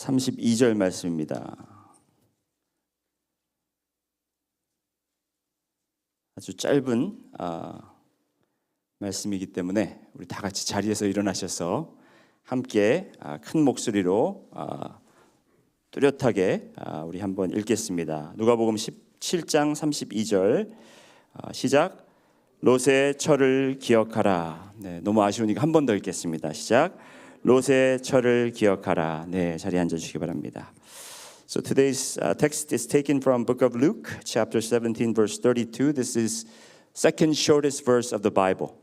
32절 말씀입니다. 아주 짧은 말씀이기 때문에 우리 다 같이 자리에서 일어나셔서 함께 큰 목소리로 뚜렷하게 우리 한번 읽겠습니다. 누가복음 17장 32절 시작. 롯의 철을 기억하라. 네, 너무 아쉬우니까 한 번 더 읽겠습니다. 시작. 롯의 철을 기억하라. 네, 자리에 앉아 주시기 바랍니다. So today's text is taken from Book of Luke, chapter 17, verse 32. This is second shortest verse of the Bible.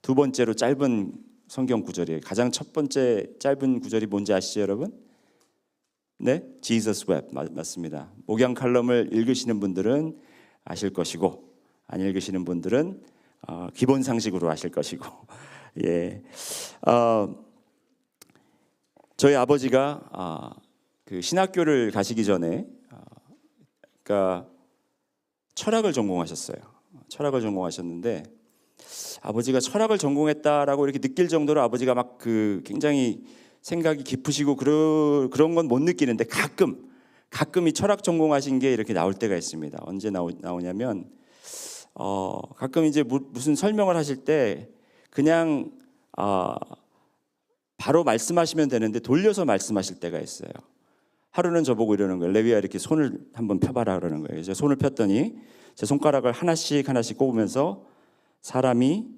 두 번째로 짧은 성경 구절이에요. 가장 첫 번째 짧은 구절이 뭔지 아시죠, 여러분? 네, Jesus wept. 맞습니다. 목양 칼럼을 읽으시는 분들은 아실 것이고, 안 읽으시는 분들은 기본 상식으로 아실 것이고, 예, 저희 아버지가 그 신학교를 가시기 전에 그러니까 철학을 전공하셨어요. 철학을 전공하셨는데 아버지가 철학을 전공했다라고 이렇게 느낄 정도로 아버지가 막 그 굉장히 생각이 깊으시고 그런 건 못 느끼는데 가끔 이 철학 전공하신 게 이렇게 나올 때가 있습니다. 언제 나오냐면 가끔 이제 무슨 설명을 하실 때 그냥 바로 말씀하시면 되는데 돌려서 말씀하실 때가 있어요. 하루는 저보고 이러는 거예요. 레위야, 이렇게 손을 한번 펴봐라 그러는 거예요. 제가 손을 폈더니 제 손가락을 하나씩 꼽으면서 사람이면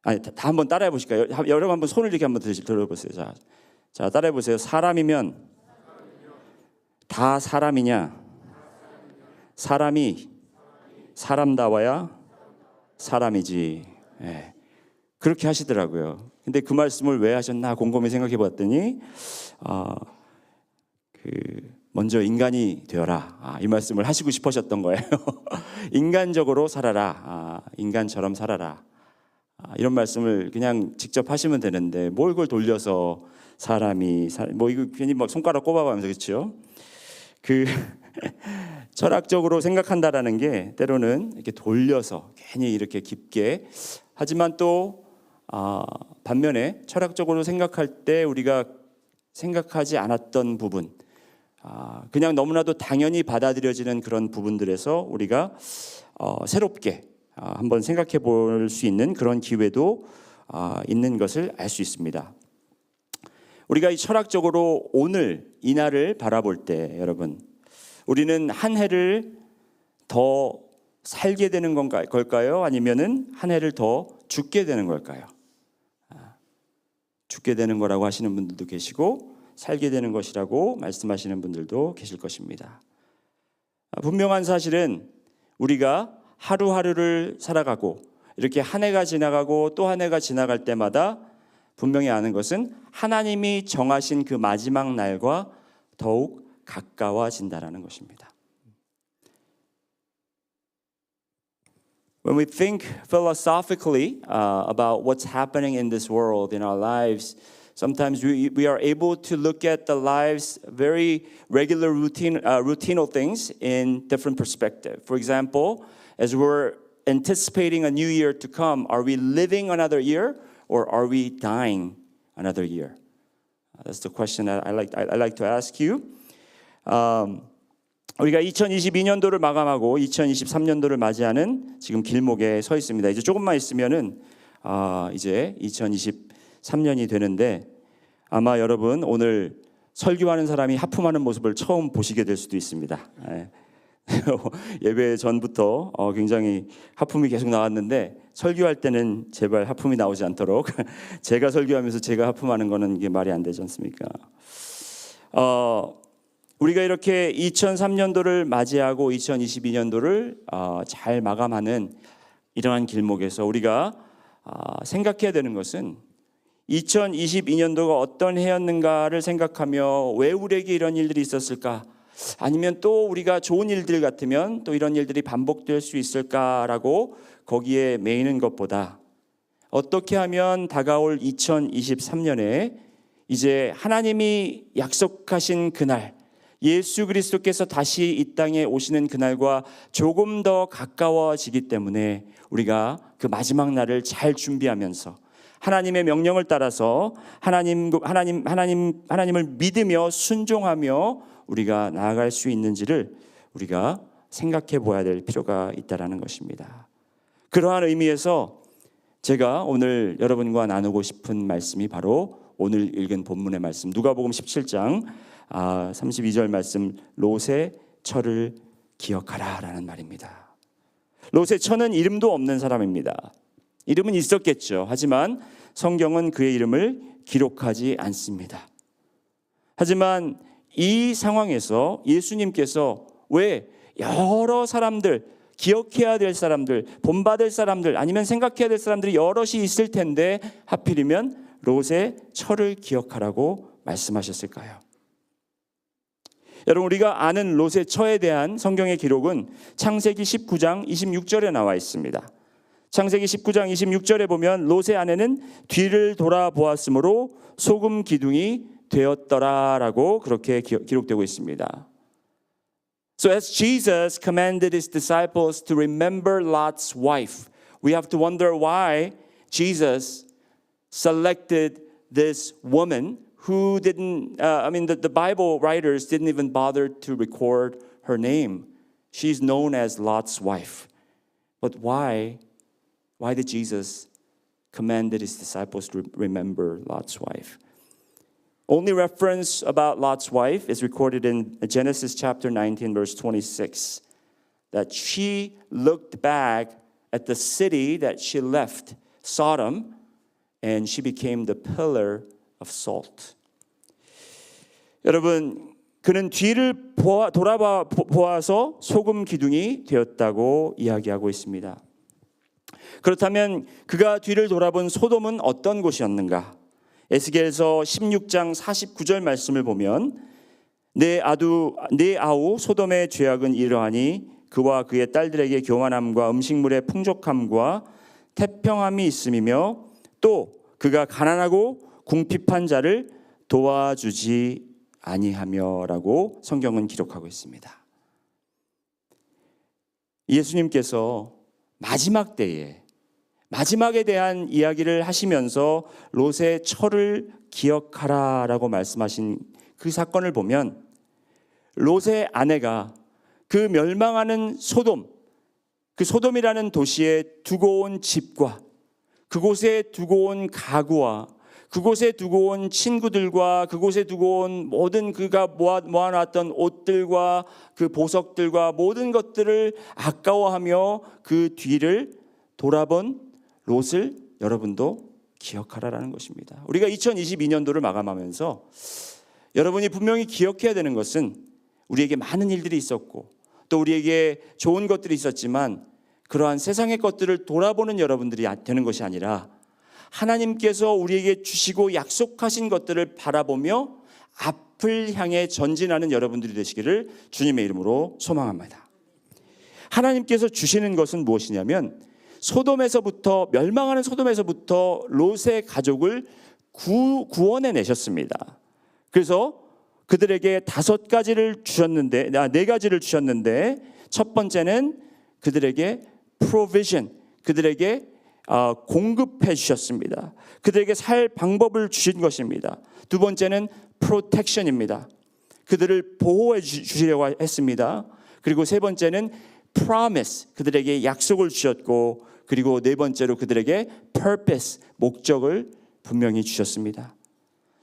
다 한번 따라해 보실까요? 여러분 한번 손을 이렇게 한번 들어보세요. 자, 따라해 보세요. 사람이면 다 사람이냐? 사람이 사람다워야 사람이지. 네. 그렇게 하시더라고요. 근데 그 말씀을 왜 하셨나 곰곰이 생각해 봤더니 먼저 인간이 되어라. 이 말씀을 하시고 싶으셨던 거예요. 인간적으로 살아라. 인간처럼 살아라. 이런 말씀을 그냥 직접 하시면 되는데 뭘 그걸 돌려서 뭐 이거 괜히 막 손가락 꼽아가면서 그렇죠? 철학적으로 생각한다라는 게 때로는 이렇게 돌려서 괜히 이렇게 깊게 하지만 또 반면에 철학적으로 생각할 때 우리가 생각하지 않았던 부분 그냥 너무나도 당연히 받아들여지는 그런 부분들에서 우리가 새롭게 한번 생각해 볼 수 있는 그런 기회도 있는 것을 알 수 있습니다. 우리가 이 철학적으로 오늘 이날을 바라볼 때 여러분 우리는 한 해를 더 살게 되는 걸까요? 아니면은 한 해를 더 죽게 되는 걸까요? 죽게 되는 거라고 하시는 분들도 계시고 살게 되는 것이라고 말씀하시는 분들도 계실 것입니다. 분명한 사실은 우리가 하루하루를 살아가고 이렇게 한 해가 지나가고 또 한 해가 지나갈 때마다 분명히 아는 것은 하나님이 정하신 그 마지막 날과 더욱 가까워진다라는 것입니다. When we think philosophically about what's happening in this world, in our lives, sometimes we are able to look at the lives, very regular routinal things in different perspective. For example, as we're anticipating a new year to come, are we living another year or are we dying another year? That's the question that I like to ask you. 우리가 2022년도를 마감하고 2023년도를 맞이하는 지금 길목에 서 있습니다. 이제 조금만 있으면은 이제 2023년이 되는데 아마 여러분 오늘 설교하는 사람이 하품하는 모습을 처음 보시게 될 수도 있습니다. 예배 전부터 굉장히 하품이 계속 나왔는데 설교할 때는 제발 하품이 나오지 않도록 제가 설교하면서 제가 하품하는 거는 이게 말이 안 되지 않습니까? 우리가 이렇게 2003년도를 맞이하고 2022년도를 잘 마감하는 이러한 길목에서 우리가 생각해야 되는 것은 2022년도가 어떤 해였는가를 생각하며 왜 우리에게 이런 일들이 있었을까? 아니면 또 우리가 좋은 일들 같으면 또 이런 일들이 반복될 수 있을까라고 거기에 매이는 것보다 어떻게 하면 다가올 2023년에 이제 하나님이 약속하신 그날 예수 그리스도께서 다시 이 땅에 오시는 그날과 조금 더 가까워지기 때문에 우리가 그 마지막 날을 잘 준비하면서 하나님의 명령을 따라서 하나님을 믿으며 순종하며 우리가 나아갈 수 있는지를 우리가 생각해 보아야 될 필요가 있다라는 것입니다. 그러한 의미에서 제가 오늘 여러분과 나누고 싶은 말씀이 바로 오늘 읽은 본문의 말씀, 누가복음 17장 32절 말씀, 롯의 처를 기억하라라는 말입니다. 롯의 처는 이름도 없는 사람입니다. 이름은 있었겠죠. 하지만 성경은 그의 이름을 기록하지 않습니다. 하지만 이 상황에서 예수님께서 왜 여러 사람들, 기억해야 될 사람들, 본받을 사람들, 아니면 생각해야 될 사람들이 여럿이 있을 텐데 하필이면 롯의 처를 기억하라고 말씀하셨을까요? 여러분, 우리가 아는 롯의 처에 대한 성경의 기록은 창세기 19장 26절에 나와 있습니다. 창세기 19장 26절에 보면 롯의 아내는 뒤를 돌아보았으므로 소금 기둥이 되었더라라고 그렇게 기록되고 있습니다. So as Jesus commanded his disciples to remember Lot's wife, we have to wonder why Jesus selected this woman who didn't, the Bible writers didn't even bother to record her name. She's known as Lot's wife. But why did Jesus commanded his disciples to remember Lot's wife? Only reference about Lot's wife is recorded in Genesis chapter 19, verse 26, that she looked back at the city that she left, Sodom, and she became the pillar of salt. 여러분, 그는 뒤를 돌아보아서 소금 기둥이 되었다고 이야기하고 있습니다. 그렇다면 그가 뒤를 돌아본 소돔은 어떤 곳이었는가? 에스겔서 16장 49절 말씀을 보면 내 아우 소돔의 죄악은 이러하니 그와 그의 딸들에게 교만함과 음식물의 풍족함과 태평함이 있음이며 또 그가 가난하고 궁핍한 자를 도와주지 아니하며라고 성경은 기록하고 있습니다. 예수님께서 마지막 때에 마지막에 대한 이야기를 하시면서 롯의 처를 기억하라라고 말씀하신 그 사건을 보면 롯의 아내가 그 멸망하는 소돔, 그 소돔이라는 도시에 두고 온 집과 그곳에 두고 온 가구와 그곳에 두고 온 친구들과 그곳에 두고 온 모든 그가 모아놨던 옷들과 그 보석들과 모든 것들을 아까워하며 그 뒤를 돌아본 롯을 여러분도 기억하라라는 것입니다. 우리가 2022년도를 마감하면서 여러분이 분명히 기억해야 되는 것은 우리에게 많은 일들이 있었고 또 우리에게 좋은 것들이 있었지만 그러한 세상의 것들을 돌아보는 여러분들이 되는 것이 아니라 하나님께서 우리에게 주시고 약속하신 것들을 바라보며 앞을 향해 전진하는 여러분들이 되시기를 주님의 이름으로 소망합니다. 하나님께서 주시는 것은 무엇이냐면 소돔에서부터 멸망하는 소돔에서부터 롯의 가족을 구원해 내셨습니다. 그래서 그들에게 5가지를 주셨는데 4가지를 주셨는데 첫 번째는 그들에게 provision, 그들에게 공급해 주셨습니다. 그들에게 살 방법을 주신 것입니다. 두 번째는 protection입니다. 그들을 보호해 주시려고 했습니다. 그리고 세 번째는 promise, 그들에게 약속을 주셨고 그리고 네 번째로 그들에게 purpose, 목적을 분명히 주셨습니다.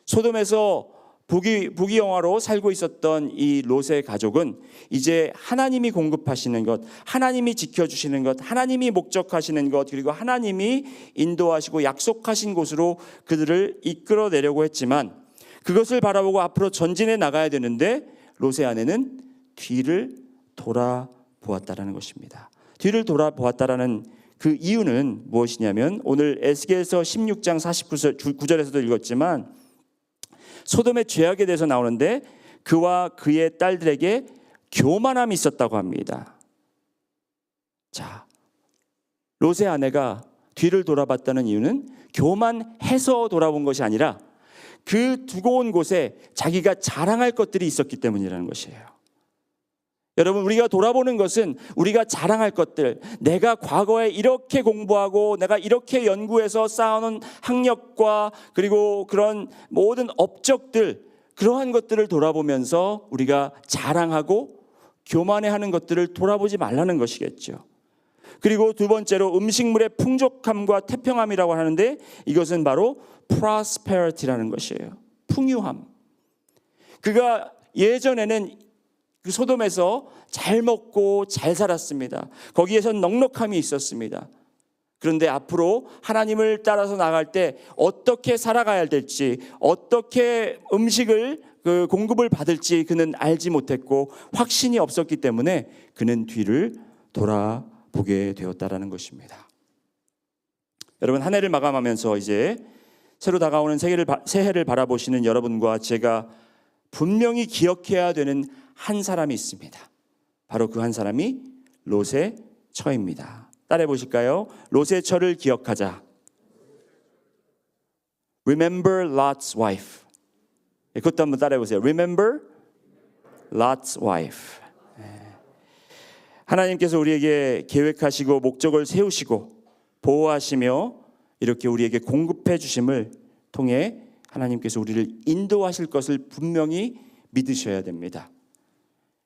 소돔에서 부귀영화로 살고 있었던 이 롯의 가족은 이제 하나님이 공급하시는 것, 하나님이 지켜주시는 것, 하나님이 목적하시는 것, 그리고 하나님이 인도하시고 약속하신 곳으로 그들을 이끌어내려고 했지만 그것을 바라보고 앞으로 전진해 나가야 되는데 롯의 아내는 뒤를 돌아보았다라는 것입니다. 뒤를 돌아보았다라는 그 이유는 무엇이냐면 오늘 에스겔서 16장 49절에서도 읽었지만 소돔의 죄악에 대해서 나오는데 그와 그의 딸들에게 교만함이 있었다고 합니다. 자, 롯의 아내가 뒤를 돌아봤다는 이유는 교만해서 돌아본 것이 아니라 그 두고 온 곳에 자기가 자랑할 것들이 있었기 때문이라는 것이에요. 여러분, 우리가 돌아보는 것은 우리가 자랑할 것들, 내가 과거에 이렇게 공부하고 내가 이렇게 연구해서 쌓아놓은 학력과 그리고 그런 모든 업적들, 그러한 것들을 돌아보면서 우리가 자랑하고 교만해하는 것들을 돌아보지 말라는 것이겠죠. 그리고 두 번째로 음식물의 풍족함과 태평함이라고 하는데, 이것은 바로 prosperity라는 것이에요. 풍요함. 그가 예전에는 그 소돔에서 잘 먹고 잘 살았습니다. 거기에선 넉넉함이 있었습니다. 그런데 앞으로 하나님을 따라서 나갈 때 어떻게 살아가야 될지, 어떻게 음식을 공급을 받을지 그는 알지 못했고 확신이 없었기 때문에 그는 뒤를 돌아보게 되었다라는 것입니다. 여러분, 한 해를 마감하면서 이제 새로 다가오는 새해를 바라보시는 여러분과 제가 분명히 기억해야 되는 한 사람이 있습니다. 바로 그 한 사람이 롯의 처입니다. 따라해 보실까요? 롯의 처를 기억하자. Remember Lot's wife. 그것도 한번 따라해 보세요. Remember Lot's wife. 하나님께서 우리에게 계획하시고 목적을 세우시고 보호하시며 이렇게 우리에게 공급해 주심을 통해 하나님께서 우리를 인도하실 것을 분명히 믿으셔야 됩니다.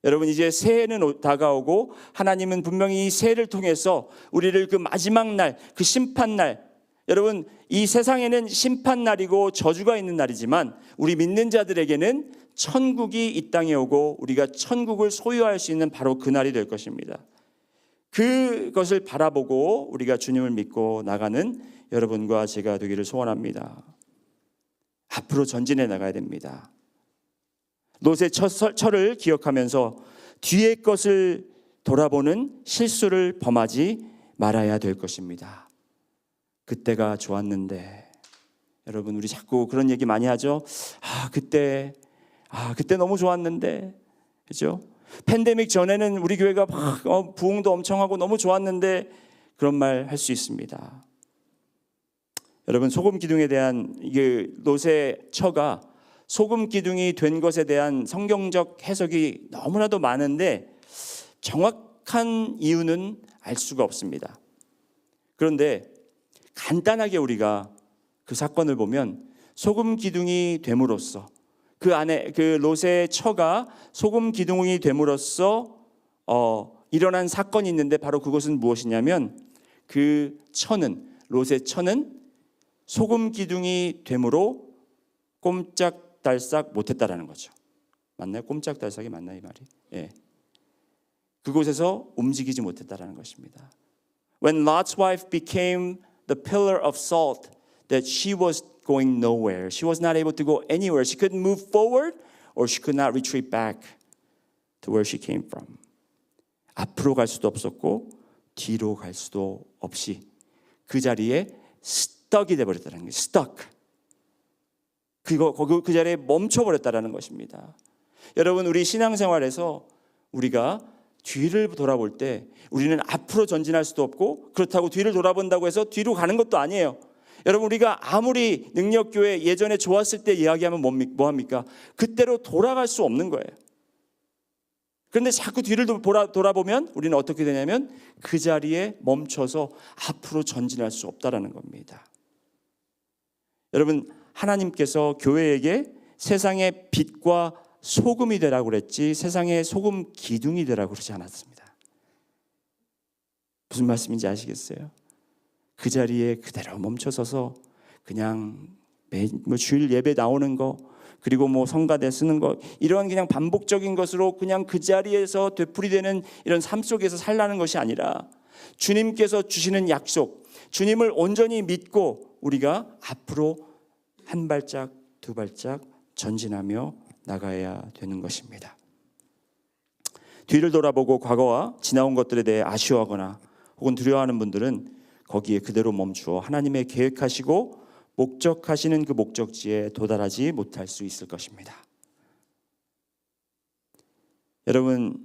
여러분, 이제 새해는 다가오고 하나님은 분명히 이 새해를 통해서 우리를 그 마지막 날, 그 심판날, 여러분, 이 세상에는 심판날이고 저주가 있는 날이지만 우리 믿는 자들에게는 천국이 이 땅에 오고 우리가 천국을 소유할 수 있는 바로 그 날이 될 것입니다. 그것을 바라보고 우리가 주님을 믿고 나가는 여러분과 제가 되기를 소원합니다. 앞으로 전진해 나가야 됩니다. 롯의 처를 기억하면서 뒤의 것을 돌아보는 실수를 범하지 말아야 될 것입니다. 그때가 좋았는데, 여러분, 우리 자꾸 그런 얘기 많이 하죠. 그때 너무 좋았는데, 그렇죠? 팬데믹 전에는 우리 교회가 막 부흥도 엄청 하고 너무 좋았는데, 그런 말 할 수 있습니다. 여러분, 소금 기둥에 대한 이게 롯의 처가 소금 기둥이 된 것에 대한 성경적 해석이 너무나도 많은데 정확한 이유는 알 수가 없습니다. 그런데 간단하게 우리가 그 사건을 보면 소금 기둥이 됨으로써 그 안에 그 롯의 처가 소금 기둥이 됨으로써 일어난 사건이 있는데 바로 그것은 무엇이냐면 그 처는 롯의 처는 소금 기둥이 됨으로 꼼짝달싹 못했다라는 거죠. 맞나요? 꼼짝달싹이 맞나요, 이 말이? 예. 그곳에서 움직이지 못했다라는 것입니다. When Lot's wife became the pillar of salt, that she was going nowhere. She was not able to go anywhere. She couldn't move forward or she could not retreat back to where she came from. 앞으로 갈 수도 없었고 뒤로 갈 수도 없이 그 자리에 stuck이 돼버렸다는 거예요. stuck. 그 자리에 멈춰버렸다는 것입니다. 여러분, 우리 신앙생활에서 우리가 뒤를 돌아볼 때 우리는 앞으로 전진할 수도 없고 그렇다고 뒤를 돌아본다고 해서 뒤로 가는 것도 아니에요. 여러분, 우리가 아무리 능력교회 예전에 좋았을 때 이야기하면 뭐합니까? 그때로 돌아갈 수 없는 거예요. 그런데 자꾸 뒤를 돌아보면 우리는 어떻게 되냐면 그 자리에 멈춰서 앞으로 전진할 수 없다는 겁니다. 여러분, 하나님께서 교회에게 세상의 빛과 소금이 되라고 그랬지 세상의 소금 기둥이 되라고 그러지 않았습니다. 무슨 말씀인지 아시겠어요? 그 자리에 그대로 멈춰서서 그냥 주일 예배 나오는 거 그리고 성가대 쓰는 거 이러한 그냥 반복적인 것으로 그냥 그 자리에서 되풀이되는 이런 삶 속에서 살라는 것이 아니라 주님께서 주시는 약속, 주님을 온전히 믿고 우리가 앞으로 한 발짝 두 발짝 전진하며 나가야 되는 것입니다. 뒤를 돌아보고 과거와 지나온 것들에 대해 아쉬워하거나 혹은 두려워하는 분들은 거기에 그대로 멈추어 하나님의 계획하시고 목적하시는 그 목적지에 도달하지 못할 수 있을 것입니다. 여러분,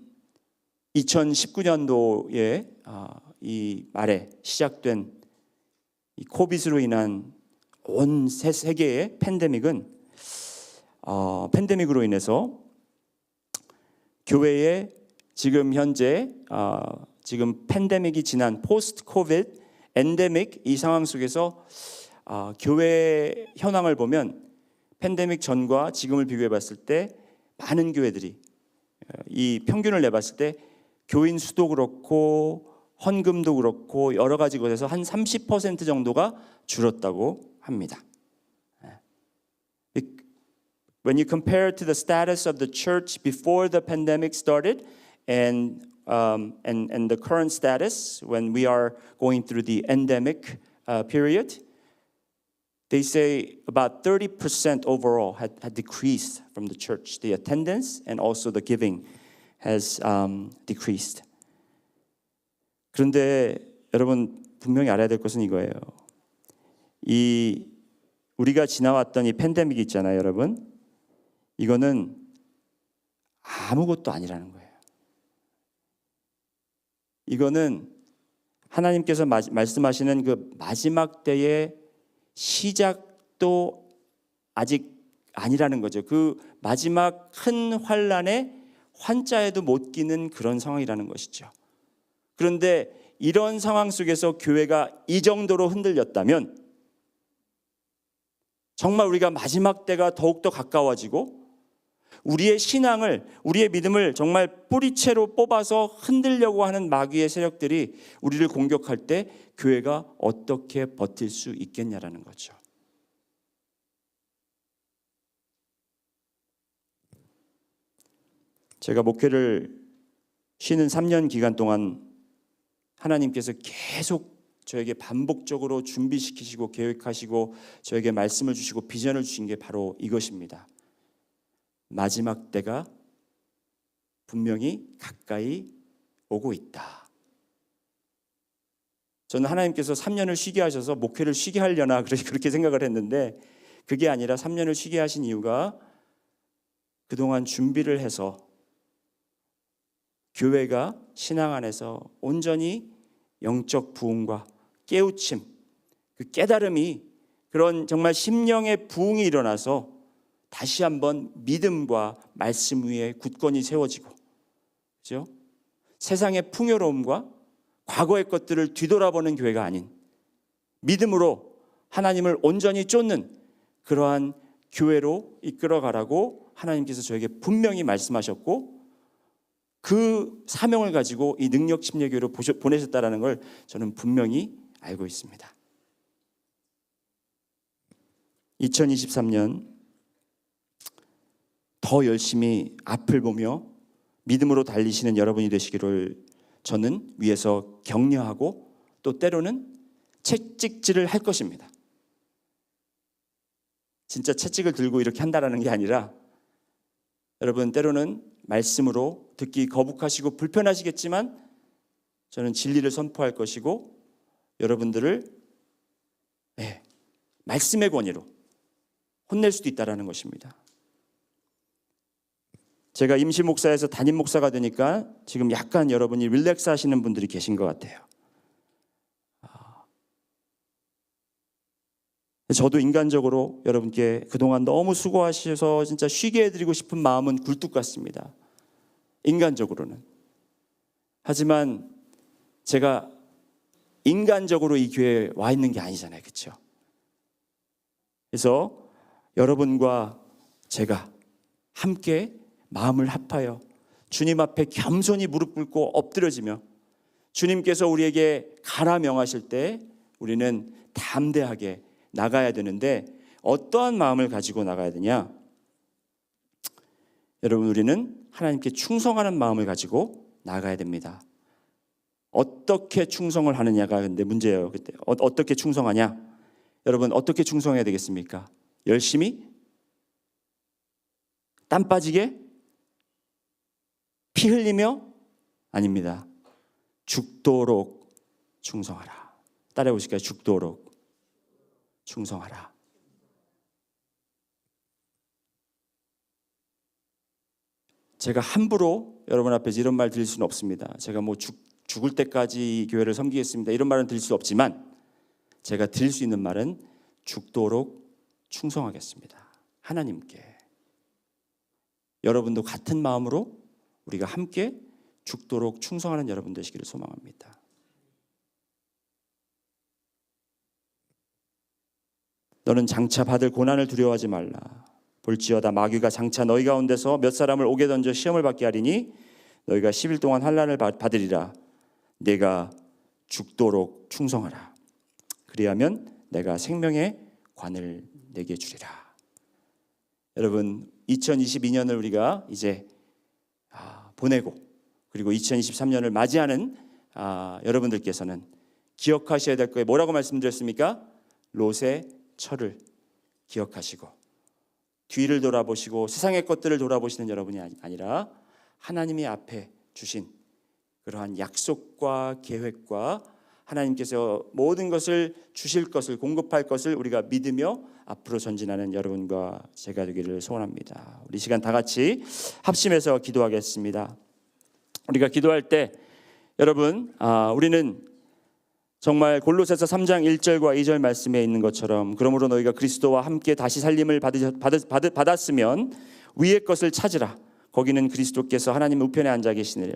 2019년도에 이 말에 시작된 이 코비드로 인한 온 세계의 팬데믹은 팬데믹으로 인해서 교회의 지금 현재 지금 팬데믹이 지난 포스트 코비드 엔데믹 이 상황 속에서 교회 현황을 보면 팬데믹 전과 지금을 비교해 봤을 때 많은 교회들이 이 평균을 내봤을 때 교인 수도 그렇고 헌금도 그렇고 여러 가지 것에서 한 30% 정도가 줄었다고 합니다. When you compare to the status of the church before the pandemic started and the current status when we are going through the endemic period, they say about 30% overall had decreased from the church. The attendance and also the giving has decreased. 그런데 여러분 분명히 알아야 될 것은 이거예요. 우리가 지나왔던 이 팬데믹 있잖아요, 여러분. 이거는 아무것도 아니라는 거예요. 이거는 하나님께서 말씀하시는 그 마지막 때의 시작도 아직 아니라는 거죠. 그 마지막 큰 환란에 환자에도 못 끼는 그런 상황이라는 것이죠. 그런데 이런 상황 속에서 교회가 이 정도로 흔들렸다면 정말 우리가 마지막 때가 더욱더 가까워지고 우리의 신앙을, 우리의 믿음을 정말 뿌리채로 뽑아서 흔들려고 하는 마귀의 세력들이 우리를 공격할 때 교회가 어떻게 버틸 수 있겠냐라는 거죠. 제가 목회를 쉬는 3년 기간 동안 하나님께서 계속 저에게 반복적으로 준비시키시고 계획하시고 저에게 말씀을 주시고 비전을 주신 게 바로 이것입니다. 마지막 때가 분명히 가까이 오고 있다. 저는 하나님께서 3년을 쉬게 하셔서 목회를 쉬게 하려나 그렇게 생각을 했는데 그게 아니라 3년을 쉬게 하신 이유가 그동안 준비를 해서 교회가 신앙 안에서 온전히 영적 부흥과 깨우침, 그 깨달음이 그런 정말 심령의 부흥이 일어나서 다시 한번 믿음과 말씀 위에 굳건히 세워지고, 그렇죠? 세상의 풍요로움과 과거의 것들을 뒤돌아보는 교회가 아닌 믿음으로 하나님을 온전히 쫓는 그러한 교회로 이끌어가라고 하나님께서 저에게 분명히 말씀하셨고 그 사명을 가지고 이 능력 침례교회로 보내셨다는 걸 저는 분명히 알고 있습니다. 2023년 더 열심히 앞을 보며 믿음으로 달리시는 여러분이 되시기를 저는 위에서 격려하고 또 때로는 채찍질을 할 것입니다. 진짜 채찍을 들고 이렇게 한다라는 게 아니라 여러분 때로는 말씀으로 듣기 거북하시고 불편하시겠지만 저는 진리를 선포할 것이고 여러분들을 말씀의 권위로 혼낼 수도 있다라는 것입니다. 제가 임시 목사에서 담임 목사가 되니까 지금 약간 여러분이 릴렉스 하시는 분들이 계신 것 같아요. 저도 인간적으로 여러분께 그동안 너무 수고하셔서 진짜 쉬게 해드리고 싶은 마음은 굴뚝 같습니다. 인간적으로는. 하지만 제가 인간적으로 이 교회에 와 있는 게 아니잖아요. 그렇죠? 그래서 여러분과 제가 함께 마음을 합하여 주님 앞에 겸손히 무릎 꿇고 엎드려지며 주님께서 우리에게 가라 명하실 때 우리는 담대하게 나가야 되는데 어떠한 마음을 가지고 나가야 되냐? 여러분 우리는 하나님께 충성하는 마음을 가지고 나가야 됩니다. 어떻게 충성을 하느냐가 근데 문제예요. 그때 어떻게 충성하냐? 여러분 어떻게 충성해야 되겠습니까? 열심히? 땀 빠지게? 피 흘리며? 아닙니다. 죽도록 충성하라. 따라해 보실까요? 죽도록 충성하라. 제가 함부로 여러분 앞에서 이런 말 드릴 수는 없습니다. 제가 뭐 죽을 때까지 이 교회를 섬기겠습니다. 이런 말은 드릴 수 없지만 제가 드릴 수 있는 말은 죽도록 충성하겠습니다. 하나님께. 여러분도 같은 마음으로 우리가 함께 죽도록 충성하는 여러분 되시기를 소망합니다. 너는 장차 받을 고난을 두려워하지 말라. 볼지어다 마귀가 장차 너희 가운데서 몇 사람을 옥에 던져 시험을 받게 하리니 너희가 10일 동안 환난을 받으리라. 내가 죽도록 충성하라. 그리하면 내가 생명의 관을 내게 주리라. 여러분, 2022년을 우리가 이제 보내고 그리고 2023년을 맞이하는 여러분들께서는 기억하셔야 될 거예요. 뭐라고 말씀드렸습니까? 롯의 철을 기억하시고 뒤를 돌아보시고 세상의 것들을 돌아보시는 여러분이 아니라 하나님이 앞에 주신 그러한 약속과 계획과 하나님께서 모든 것을 주실 것을 공급할 것을 우리가 믿으며 앞으로 전진하는 여러분과 제가 되기를 소원합니다. 우리 시간 다 같이 합심해서 기도하겠습니다. 우리가 기도할 때 여러분 우리는 정말 골로새서 3장 1절과 2절 말씀에 있는 것처럼 그러므로 너희가 그리스도와 함께 다시 살림을 받았으면 위의 것을 찾으라. 거기는 그리스도께서 하나님 우편에 앉아 계시느니라.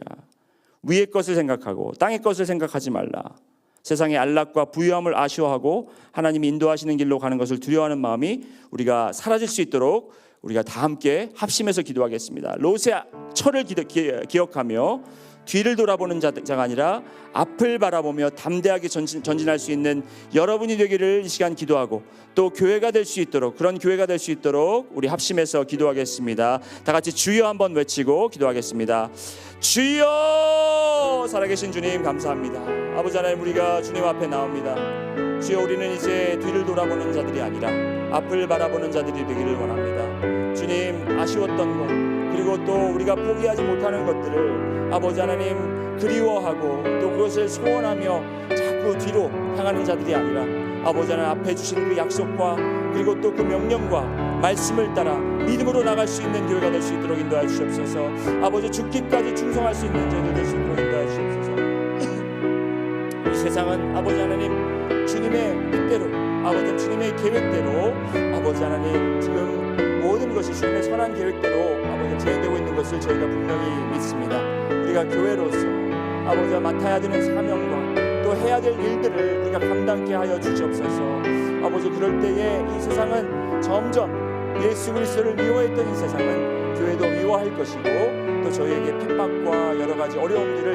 위의 것을 생각하고 땅의 것을 생각하지 말라. 세상의 안락과 부유함을 아쉬워하고 하나님이 인도하시는 길로 가는 것을 두려워하는 마음이 우리가 사라질 수 있도록 우리가 다 함께 합심해서 기도하겠습니다. 롯의 철을 기억하며 뒤를 돌아보는 자가 아니라 앞을 바라보며 담대하게 전진할 수 있는 여러분이 되기를 이 시간 기도하고 또 교회가 될 수 있도록 그런 교회가 될 수 있도록 우리 합심해서 기도하겠습니다. 다 같이 주여 한번 외치고 기도하겠습니다. 주여! 살아계신 주님 감사합니다. 아버지 하나님, 우리가 주님 앞에 나옵니다. 주여, 우리는 이제 뒤를 돌아보는 자들이 아니라 앞을 바라보는 자들이 되기를 원합니다. 주님, 아쉬웠던 것 그리고 또 우리가 포기하지 못하는 것들을 아버지 하나님 그리워하고 또 그것을 소원하며 자꾸 뒤로 향하는 자들이 아니라 아버지 하나님 앞에 주신 그 약속과 그리고 또 그 명령과 말씀을 따라 믿음으로 나갈 수 있는 교회가 될 수 있도록 인도하여 주시옵소서. 아버지, 죽기까지 충성할 수 있는 저희들 될 수 있도록 인도하여 주시옵소서. 이 세상은 아버지 하나님 주님의 뜻대로 아버지 주님의 계획대로 아버지 하나님 지금 모든 것이 주님의 선한 계획대로 아버지 진행되고 있는 것을 저희가 분명히 믿습니다. 우리가 교회로서 아버지가 맡아야 되는 사명과 또 해야 될 일들을 우리가 감당케 하여 주시옵소서. 아버지, 그럴 때에 이 세상은 점점 예수 그리스도를 미워했던 이 세상은 교회도 미워할 것이고 또 저희에게 핍박과 여러 가지 어려움들을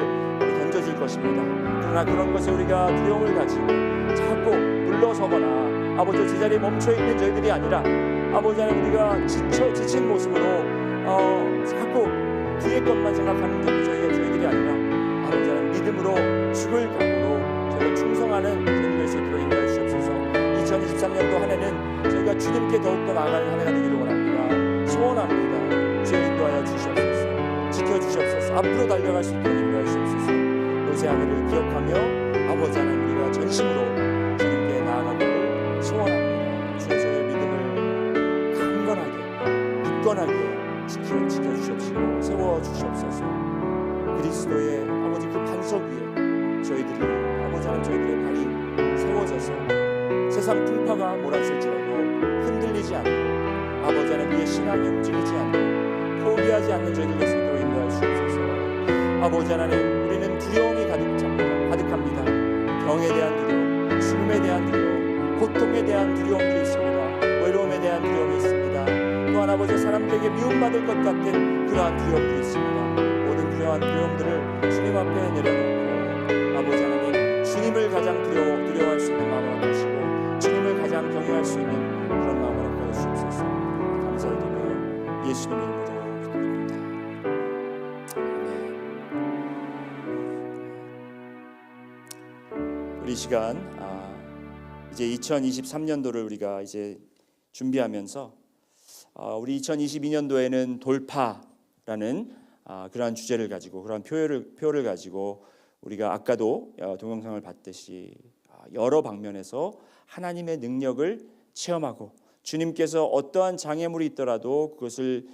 던져줄 것입니다. 그러나 그런 것에 우리가 두려움을 가지고 자꾸 물러서거나 아버지 제자리에 멈춰있는 저희들이 아니라 아버지 하나님, 우리가 지친 모습으로 자꾸 뒤의 것만 생각하는 저희들이 아니라 아버지 하나님, 믿음으로 죽을 각오로 저희가 충성하는 저희들 될 수 있도록 인도해 주시옵소서. 2023년도 한 해는 저희가 주님께 더욱더 나아가는 한 해가 되기를 원합니다. 소원합니다. 주여 인도하여 주시옵소서. 지켜주시옵소서. 앞으로 달려갈 수 있도록 인도해 주시옵소서. 롯의 아내를 기억하며 아버지 하나님, 우리가 전심으로 주님께 나아가기를 소원합니다. 주여 저희의 믿음을 강건하게 굳건하게 지켜주시옵시고 세워주시옵소서. 그리스도의 아버지 그 반석 위에 저희들이 아버지 하나님, 저희들의 발이 세워져서 세상 풍파가 몰아칠지라도 흔들리지 않고 아버지 하나님, 우리의 신앙이 움직이지 않고 포기하지 않는 저희들 될 수 있도록 인도해 주시옵소서. 아버지 하나님, 우리는 두려움이 가득합니다. 병에 대한 두려움, 죽음에 대한 두려움, 고통에 대한 두려움들이 있습니다. 외로움에 대한 두려움이 있습니다. 또한 아버지, 사람들에게 미움받을 것 같은 그러한 두려움들이 있습니다. 모든 그러한 두려움들을 주님 앞에 내려놓고 아버지 하나님, 주님을 가장 두려워할 수 있는 마음을 하시고 주님을 가장 경외할 수 있는 그런 마음을 허락하여 주옵소서. 감사드리며 예수님의 이름으로 기도드립니다. 우리 시간 이제 2023년도를 우리가 이제 준비하면서 우리 2022년도에는 돌파라는 그러한 주제를 가지고 그러한 표를 가지고 우리가 아까도 동영상을 봤듯이 여러 방면에서 하나님의 능력을 체험하고 주님께서 어떠한 장애물이 있더라도 그것을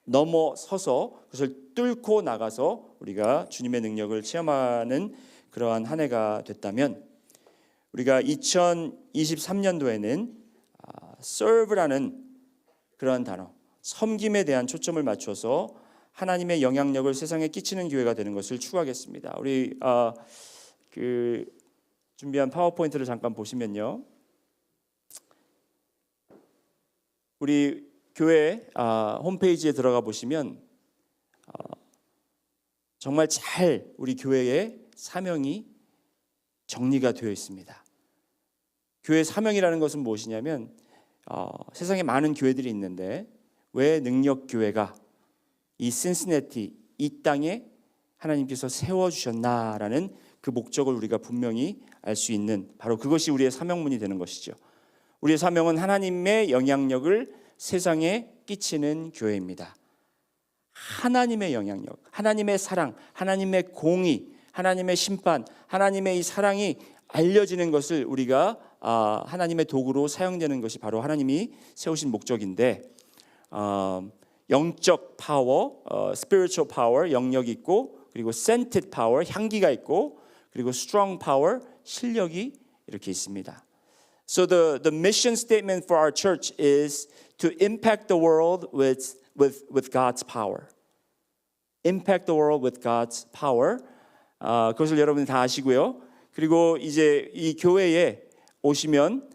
넘어서서 그것을 뚫고 나가서 우리가 주님의 능력을 체험하는 그러한 한 해가 됐다면, 우리가 2023년도에는 serve라는 그러한 단어, 섬김에 대한 초점을 맞춰서 하나님의 영향력을 세상에 끼치는 교회가 되는 것을 추구하겠습니다. 우리 준비한 파워포인트를 잠깐 보시면요, 우리 교회 홈페이지에 들어가 보시면 정말 잘 우리 교회의 사명이 정리가 되어 있습니다. 교회 사명이라는 것은 무엇이냐면 세상에 많은 교회들이 있는데 왜 능력교회가 이 신시내티, 이 땅에 하나님께서 세워주셨나라는 그 목적을 우리가 분명히 알 수 있는, 바로 그것이 우리의 사명문이 되는 것이죠. 우리의 사명은 하나님의 영향력을 세상에 끼치는 교회입니다. 하나님의 영향력, 하나님의 사랑, 하나님의 공의, 하나님의 심판, 하나님의 이 사랑이 알려지는 것을 우리가 하나님의 도구로 사용되는 것이 바로 하나님이 세우신 목적인데, 영적 파워, spiritual power, 영역이 있고, 그리고 scented power, 향기가 있고, 그리고 strong power, 실력이 이렇게 있습니다. So the mission statement for our church is to impact the world with God's power. Impact the world with God's power. 그것을 여러분이 다 아시고요. 그리고 이제 이 교회에 오시면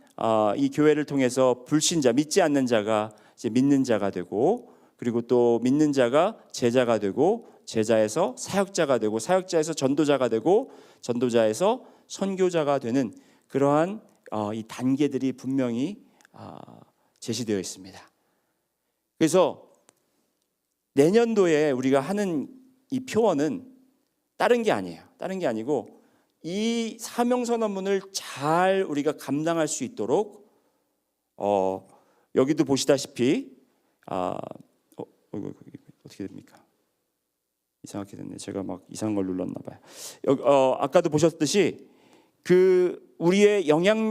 이 교회를 통해서 불신자, 믿지 않는 자가 이제 믿는 자가 되고, 그리고 또 믿는 자가 제자가 되고, 제자에서 사역자가 되고, 사역자에서 전도자가 되고, 전도자에서 선교자가 되는 그러한 이 단계들이 분명히 제시되어 있습니다. 그래서 내년도에 우리가 하는 이 표어는 다른 게 아니에요. 다른 게 아니고 이 사명선언문을 잘 우리가 감당할 수 있도록 여기도 보시다시피 어떻게 됩니까? 이상하게 됐네. 제가 막 이상한 걸 눌렀나 봐요. 아까도 보셨듯이 우리의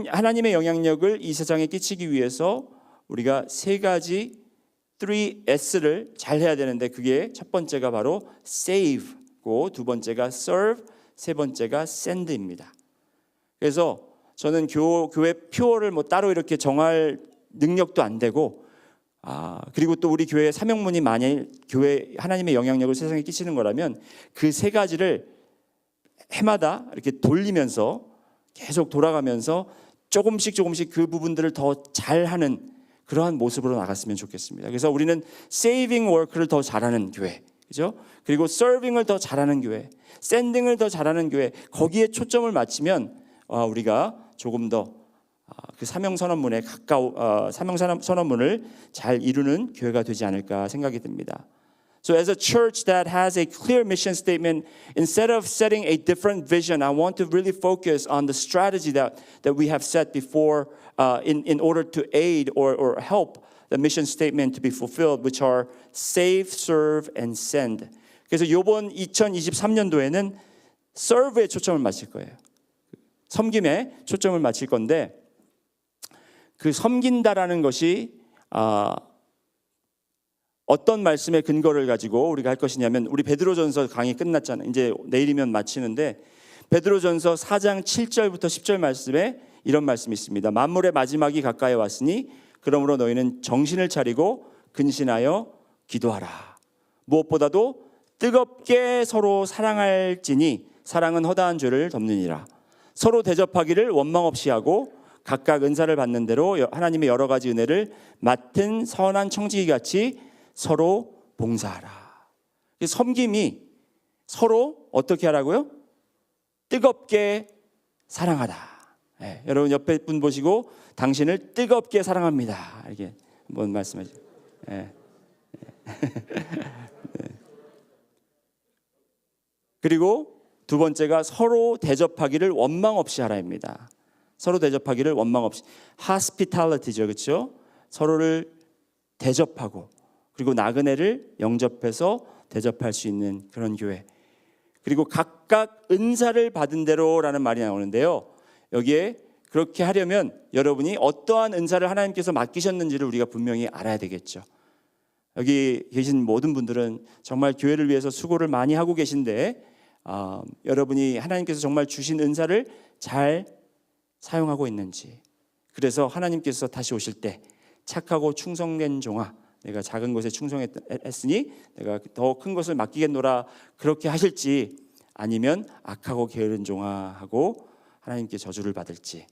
하나님의 영향력을 이 세상에 끼치기 위해서 우리가 세 가지 3S를 잘 해야 되는데, 그게 첫 번째가 바로 save고, 두 번째가 serve, 세 번째가 send입니다. 그래서 저는 교회 표어를 뭐 따로 이렇게 정할 능력도 안 되고, 그리고 또 우리 교회의 사명문이 만일 교회 하나님의 영향력을 세상에 끼치는 거라면 그 세 가지를 해마다 이렇게 돌리면서 계속 돌아가면서 조금씩 그 부분들을 더 잘하는 그러한 모습으로 나갔으면 좋겠습니다. 그래서 우리는 saving work를 더 잘하는 교회, 그죠? 그리고 serving을 더 잘하는 교회, sending을 더 잘하는 교회, 거기에 초점을 맞추면 우리가 조금 더 그 사명선언문에 사명선언문을 잘 이루는 교회가 되지 않을까 생각이 듭니다. So as a church that has a clear mission statement, instead of setting a different vision, I want to really focus on the strategy that we have set before in order to aid or help the mission statement to be fulfilled, which are save, serve, and send. 그래서 이번 2023년도에는 serve에 초점을 맞출 거예요. 섬김에 초점을 맞출 건데, 그 섬긴다라는 것이 어떤 말씀의 근거를 가지고 우리가 할 것이냐면, 우리 베드로전서 강의 끝났잖아요. 이제 내일이면 마치는데, 베드로전서 4장 7절부터 10절 말씀에 이런 말씀이 있습니다. 만물의 마지막이 가까이 왔으니 그러므로 너희는 정신을 차리고 근신하여 기도하라. 무엇보다도 뜨겁게 서로 사랑할지니 사랑은 허다한 죄를 덮느니라. 서로 대접하기를 원망 없이 하고 각각 은사를 받는 대로 하나님의 여러 가지 은혜를 맡은 선한 청지기 같이 서로 봉사하라. 섬김이 서로 어떻게 하라고요? 뜨겁게 사랑하라. 네, 여러분 옆에 분 보시고 당신을 뜨겁게 사랑합니다. 이렇게 한번 말씀하죠. 네. 네. 그리고 두 번째가 서로 대접하기를 원망 없이 하라입니다. 서로 대접하기를 원망 없이. hospitality죠, 그렇죠? 서로를 대접하고, 그리고 나그네를 영접해서 대접할 수 있는 그런 교회. 그리고 각각 은사를 받은 대로라는 말이 나오는데요, 여기에 그렇게 하려면 여러분이 어떠한 은사를 하나님께서 맡기셨는지를 우리가 분명히 알아야 되겠죠. 여기 계신 모든 분들은 정말 교회를 위해서 수고를 많이 하고 계신데, 여러분이 하나님께서 정말 주신 은사를 잘 사용하고 있는지, 그래서 하나님께서 다시 오실 때 착하고 충성된 종아, 내가 작은 것에 충성했으니 내가 더 큰 것을 맡기겠노라 그렇게 하실지, 아니면 악하고 게으른 종아 하고 하나님께 저주를 받을지.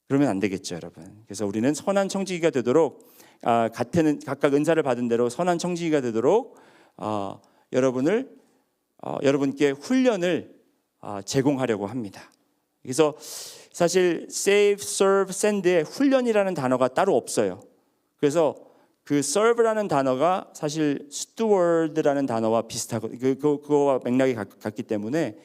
그러면 안 되겠죠, 여러분. 그래서 우리는 선한 청지기가 되도록 각각 은사를 받은 대로 선한 청지기가 되도록 여러분께 훈련을 제공하려고 합니다. 그래서 사실 save, serve, send에 훈련이라는 단어가 따로 없어요. 그래서 그 serve라는 단어가 사실 steward라는 단어와 비슷하고 그거와 맥락이 같기 때문에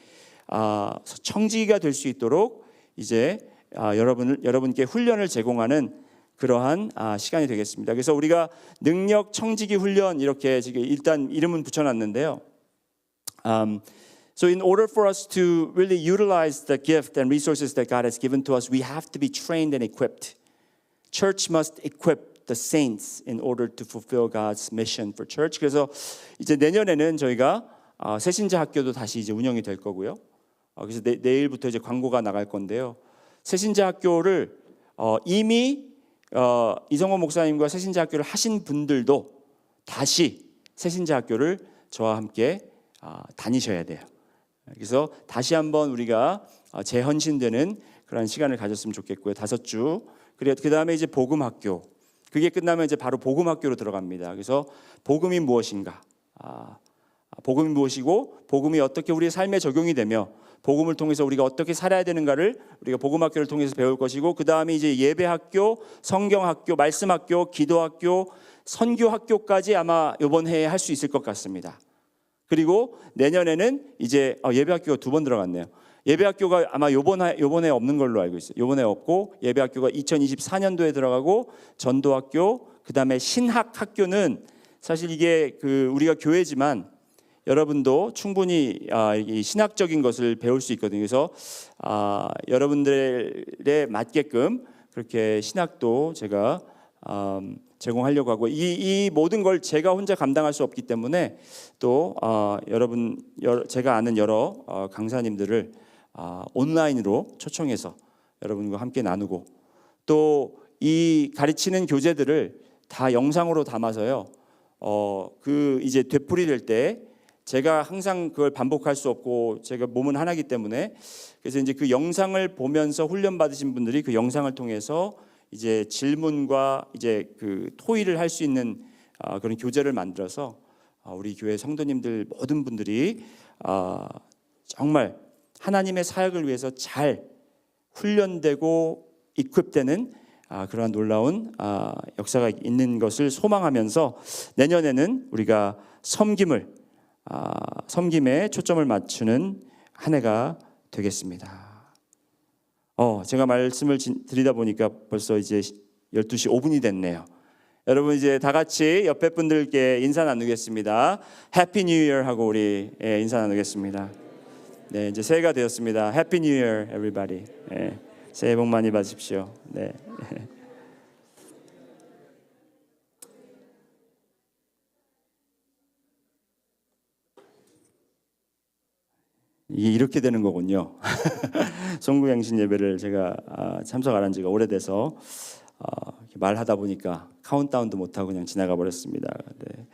청지기가 될 수 있도록 이제 여러분께 훈련을 제공하는 그러한 시간이 되겠습니다. 그래서 우리가 능력 청지기 훈련 이렇게 지금 일단 이름은 붙여놨는데요. So in order for us to really utilize the gift and resources that God has given to us, we have to be trained and equipped. Church must equip the saints in order to fulfill God's mission for church. 그래서 이제 내년에는 저희가 새신자 학교도 다시 이제 운영이 될 거고요. 그래서 내일부터 이제 광고가 나갈 건데요. 새신자 학교를 이미 이성호 목사님과 새신자 학교를 하신 분들도 다시 새신자 학교를 저와 함께 다니셔야 돼요. 그래서 다시 한번 우리가 재헌신되는 그런 시간을 가졌으면 좋겠고요. 5주. 그 다음에 이제 복음학교. 그게 끝나면 이제 바로 복음학교로 들어갑니다. 그래서 복음이 무엇인가? 복음이 무엇이고 복음이 어떻게 우리의 삶에 적용이 되며 복음을 통해서 우리가 어떻게 살아야 되는가를 우리가 복음학교를 통해서 배울 것이고, 그 다음에 이제 예배학교, 성경학교, 말씀학교, 기도학교, 선교학교까지 아마 이번 해에 할 수 있을 것 같습니다. 그리고 내년에는 이제 예배학교가 2번 들어갔네요. 예배학교가 아마 요번에 없는 걸로 알고 있어요. 요번에 없고 예배학교가 2024년도에 들어가고, 전도학교, 그 다음에 신학학교는 사실 이게 우리가 교회지만 여러분도 충분히 이 신학적인 것을 배울 수 있거든요. 그래서 여러분들에 맞게끔 그렇게 신학도 제가 제공하려고 하고, 이 모든 걸 제가 혼자 감당할 수 없기 때문에 또 제가 아는 여러 강사님들을 온라인으로 초청해서 여러분과 함께 나누고, 또 이 가르치는 교재들을 다 영상으로 담아서요. 이제 되풀이될 때 제가 항상 그걸 반복할 수 없고 제가 몸은 하나이기 때문에, 그래서 이제 그 영상을 보면서 훈련 받으신 분들이 그 영상을 통해서 이제 질문과 이제 토의를 할 수 있는 그런 교재를 만들어서 우리 교회 성도님들 모든 분들이 정말 하나님의 사역을 위해서 잘 훈련되고 이퀄되는 그러한 놀라운 역사가 있는 것을 소망하면서 내년에는 우리가 섬김에 초점을 맞추는 한 해가 되겠습니다. 제가 말씀을 드리다 보니까 벌써 이제 12시 5분이 됐네요. 여러분 이제 다 같이 옆에 분들께 인사 나누겠습니다. 해피 뉴 이어 하고 우리 인사 나누겠습니다. 네, 이제 새해가 되었습니다. 해피 뉴 이어 everybody. 새해 복 많이 받으십시오. 네. 이렇게 되는 거군요. 송구양신 예배를 제가 참석 안 한 지가 오래돼서 말하다 보니까 카운트다운도 못하고 그냥 지나가 버렸습니다. 네.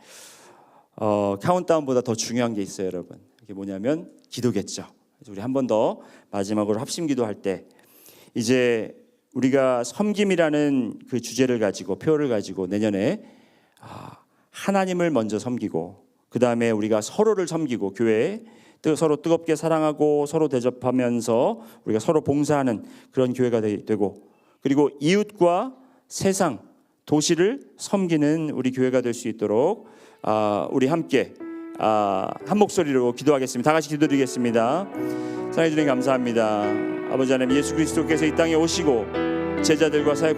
카운트다운보다 더 중요한 게 있어요, 여러분. 이게 뭐냐면 기도겠죠. 그래서 우리 한 번 더 마지막으로 합심 기도할 때 이제 우리가 섬김이라는 그 주제를 가지고 표를 가지고 내년에 하나님을 먼저 섬기고, 그 다음에 우리가 서로를 섬기고, 교회에 서로 뜨겁게 사랑하고 서로 대접하면서 우리가 서로 봉사하는 그런 교회가 되고, 그리고 이웃과 세상, 도시를 섬기는 우리 교회가 될 수 있도록 우리 함께 한 목소리로 기도하겠습니다. 다 같이 기도드리겠습니다. 사랑해 주님 감사합니다. 아버지 하나님, 예수 그리스도께서 이 땅에 오시고 제자들과 사역하시고